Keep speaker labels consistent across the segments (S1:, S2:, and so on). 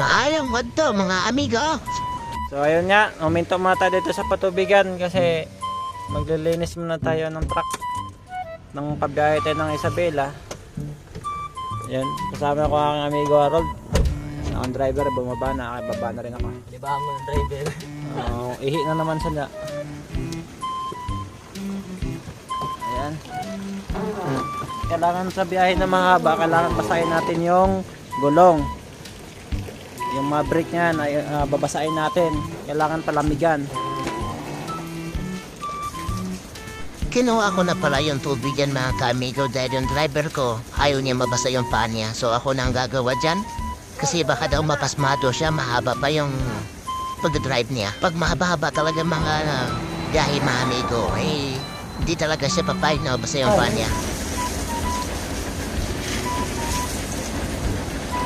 S1: Maayong wadto mga amigo.
S2: So ayun nga, uminto muna tayo dito sa patubigan kasi maglilinis muna tayo ng truck ng pabiyahe tayo ng Isabela. Yan, kasama ko ang amigo Harold. Ang driver, bumaba na, baba na rin ako.
S3: Di ba mo ng driver?
S2: Ihi na naman sila. Ayan. Kailangan sa biyahe na mahaba, kailangan basahin natin yung gulong. Yung mga brake niyan, babasahin natin. Kailangan palamigan.
S1: Kinuha ko na pala yung tubig yan mga ka-amigo dahil yung driver ko ayaw niya mabasa yung paa niya. So ako na ang gagawa dyan. Kasi baka daw mapasmado siya, mahaba pa yung pag-drive niya. Pag mahaba-haba talaga mga biyahe mga amigo, eh hindi talaga siya papayag na mabasa yung paa niya.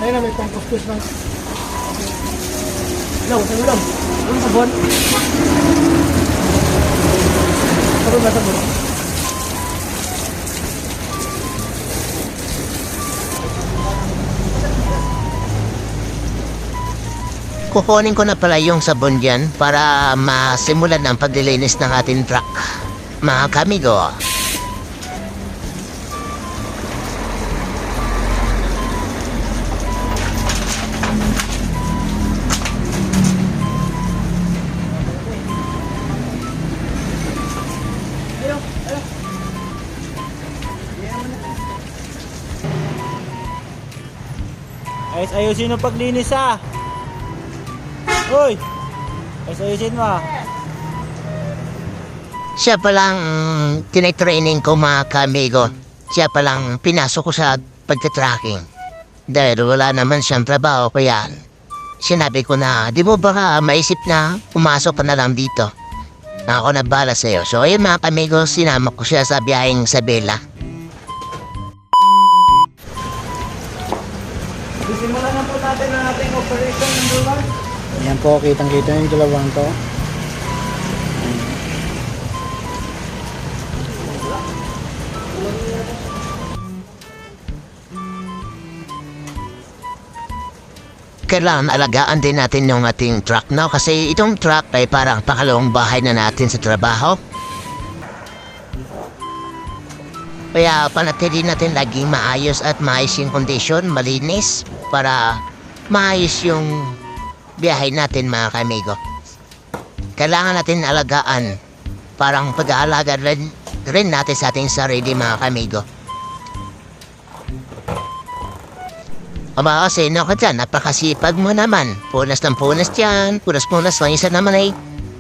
S3: Ayun na, may pang-kuskus ng... Ilaw, sa ulam. Ano sabon? Sabon ba sabon?
S1: Kukunin ko na pala yung sabon dyan para masimulan ang paglilinis ng ating truck. Mga kamigo.
S2: Ayusin ang paglinis ah. Uy! Ayusin mo ah.
S1: Siya palang tinitraining ko mga kamigo. Siya palang pinasok ko sa pagtatracking. Dahil wala naman siyang trabaho kaya sinabi ko na di mo baka maisip na pumasok ka na lang dito. Ako na bala sa'yo. So ayun mga kamigo, sinama ko siya sa biyaheng Isabela.
S2: Simulan na po natin ang ating operation number 1.
S3: Ayan po, kitang-kita yung dalawang to.
S1: Kailangan alagaan din natin yung ating truck, no? Kasi itong truck ay parang pakalawang bahay na natin sa trabaho. Kaya panatili natin laging maayos at maayos yung kondisyon, malinis, para maayos yung biyahe natin mga kamigo. Kailangan natin alagaan, parang pag-aalaga rin natin sa ating sarili mga kamigo. Aba kasi no ka dyan, napakasipag mo naman. Punas ng punas dyan, punas-punas lang isa naman ay.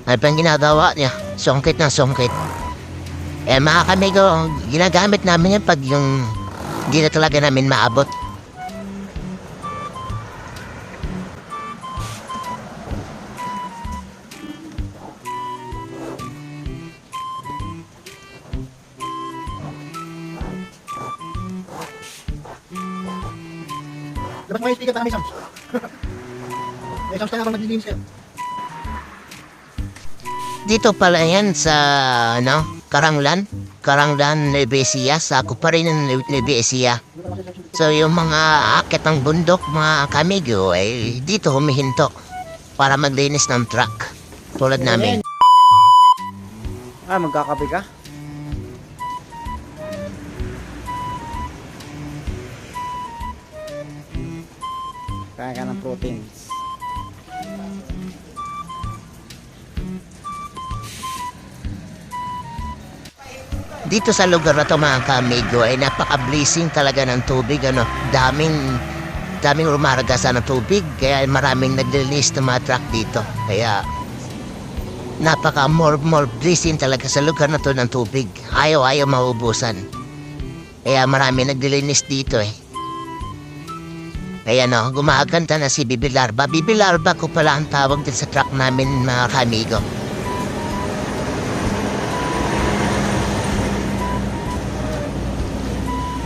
S1: Ano pang ginagawa niya? Songkit ng songkit. Eh mga kamigo, ginagamit namin yan pag yung hindi na talaga namin maabot.
S3: Dapat may sticker tayo may Sams. May Sams tayo habang naglilinis kayo.
S1: Dito pala yan sa, Karanglan, Nueva Ecija. Sako pa rin ng Nueva Ecija. So yung mga akit ng bundok, mga kamigo, ay dito humihinto para maglinis ng truck. Tulad namin.
S2: Magkakape ka? Kaya ka ng proteins.
S1: Dito sa lugar na to mga kamigo ay napaka-blessing talaga ng tubig. Daming rumaragasa ng tubig. Kaya maraming naglilinis ng mga truck dito. Kaya napaka-more blessing talaga sa lugar na to ng tubig. Ayaw maubusan. Kaya maraming naglilinis dito eh. Kaya gumaganda na si Bibi Larva. Bibi Larva ko pala ang tawag din sa truck namin mga kamigo.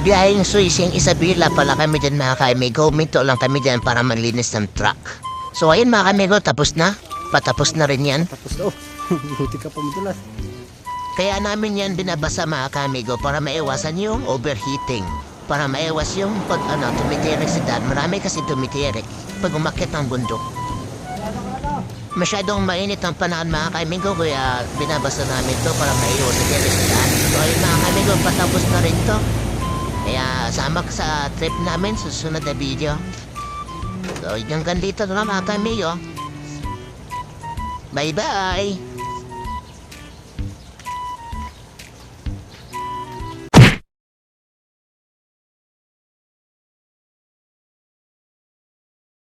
S1: Biyaheng Suising Isabela pala kami dyan mga kamigo. Minto lang kami dyan para maglinis ng truck. So ayun mga kamigo, tapos na. Patapos na rin yan.
S3: Tapos daw. Buti ka pa madulas.
S1: Kaya namin yan binabasa mga kamigo para maiwasan yung overheating. Para maiwas yung pag tumitirik si dad. Marami kasi tumitirik. pag umakyat ng bundok. Masyadong mainit ang panahon mga kaibigan, kaya binabasa namin to para maiwasan din sa daan. So ayun mga kaibigan, patapos na rin to. Kaya sama ka sa trip namin sa susunod na video. So hanggang dito na lang mga kaibigan. Bye bye!